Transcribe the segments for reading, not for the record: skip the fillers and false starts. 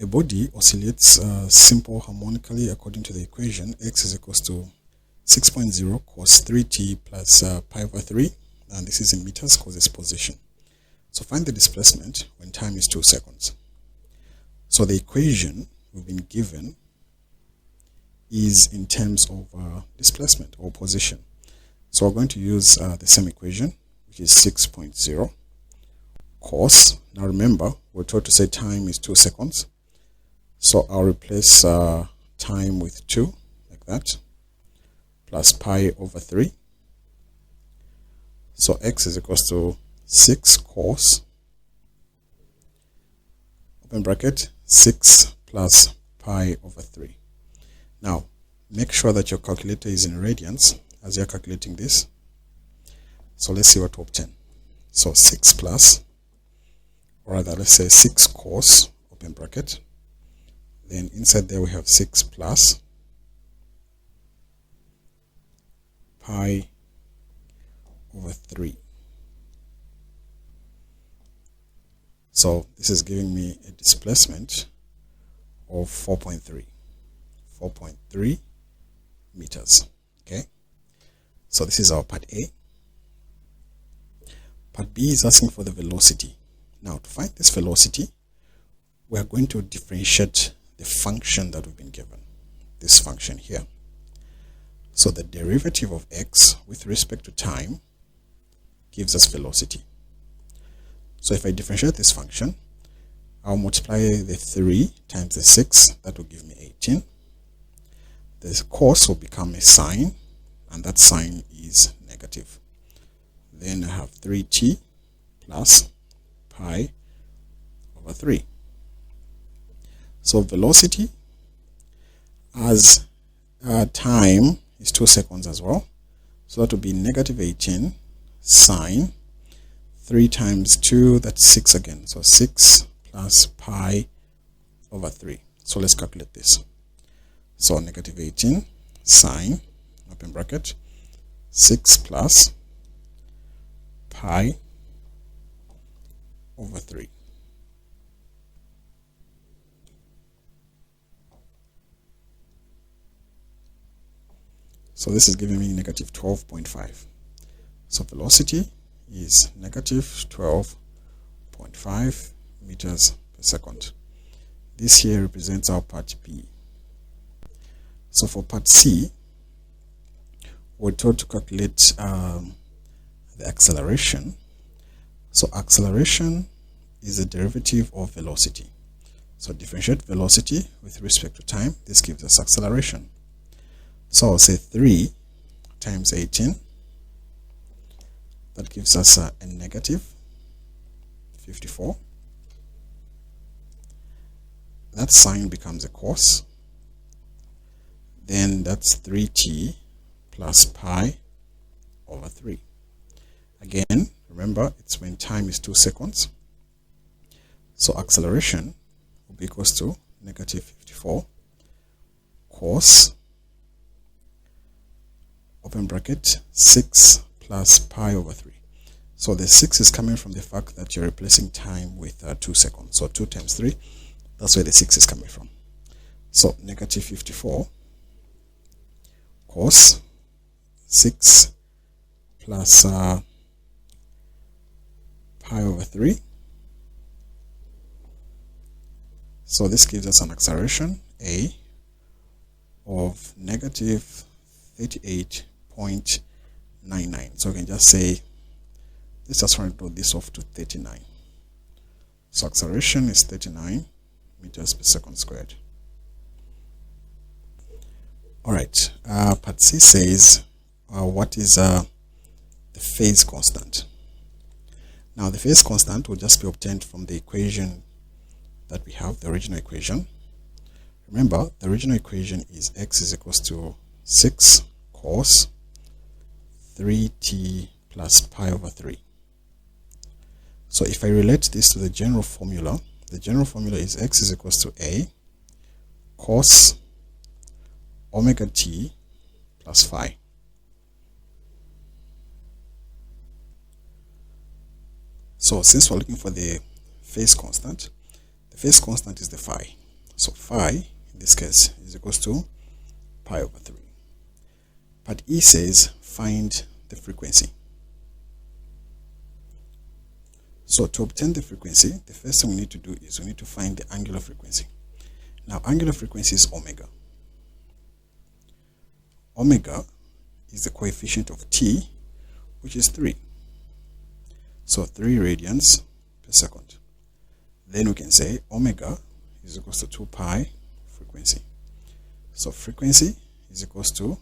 A body oscillates simple harmonically according to the equation x is equals to 6.0 cos 3t plus pi over 3, and this is in meters because it's position. So find the displacement when time is 2 seconds. So the equation we've been given is in terms of displacement or position. So we're going to use the same equation, which is 6.0 cos. Now remember, we're told to say time is 2 seconds. So I'll replace time with 2, like that, plus pi over 3. So x is equals to 6 cos, open bracket, 6 plus pi over 3. Now, make sure that your calculator is in radians as you're calculating this. So let's see what to obtain. So 6 plus, or rather let's say 6 cos, open bracket. Then inside there we have 6 plus pi over 3. So this is giving me a displacement of 4.3 meters. Okay, so this is our part A. Part B is asking for the velocity. Now to find this velocity, we are going to differentiate the function that we've been given, this function here. So the derivative of x with respect to time gives us velocity. So if I differentiate this function, I'll multiply the 3 times the 6, that will give me 18. The cos will become a sine, and that sine is negative. Then I have 3t plus pi over 3. So velocity, as time is 2 seconds as well, so that will be negative 18 sine 3 times 2, that's 6 again. So 6 plus pi over 3. So let's calculate this. So negative 18 sine, open bracket, 6 plus pi over 3. So this is giving me negative 12.5. So velocity is negative 12.5 meters per second. This here represents our part B. So for part C, we're told to calculate the acceleration. So acceleration is a derivative of velocity. So differentiate velocity with respect to time. This gives us acceleration. So I'll say 3 times 18. That gives us a negative 54. That sine becomes a cos. Then that's 3t plus pi over 3. Again, remember, it's when time is 2 seconds. So acceleration will be equals to negative 54 cos, open bracket, 6 plus pi over 3. So the 6 is coming from the fact that you're replacing time with 2 seconds. So 2 times 3, that's where the 6 is coming from. So negative 54 cos 6 plus pi over 3. So this gives us an acceleration A of negative 38.99. So we can just say, let's just try to do this off to 39. So acceleration is 39 meters per second squared. All right, part C says, what is the phase constant? Now the phase constant will just be obtained from the equation that we have, the original equation. Remember, the original equation is x is equals to 6 cos 3t plus pi over 3. So if I relate this to the general formula, the general formula is x is equals to a cos omega t plus phi. So since we're looking for the phase constant is the phi. So phi, in this case, is equals to pi over 3. Part E says find the frequency. So to obtain the frequency, the first thing we need to do is we need to find the angular frequency. Now, angular frequency is omega. Omega is the coefficient of t, which is 3. So 3 radians per second. Then we can say omega is equals to 2 pi frequency. So frequency is equals to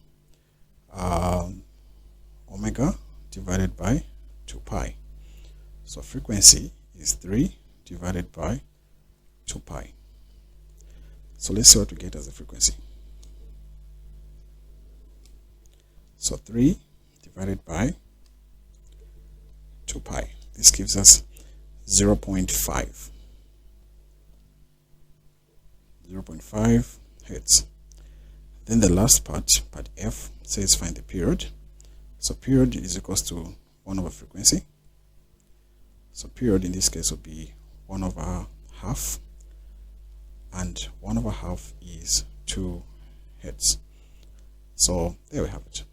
omega divided by 2 pi. So frequency is 3 divided by 2 pi. So let's see what we get as a frequency. So 3 divided by 2 pi. This gives us 0.5. 0.5 hertz. Then the last part, part F, says find the period. So period is equals to 1 over frequency. So period in this case will be 1 over half, and 1 over half is 2 hertz. So there we have it.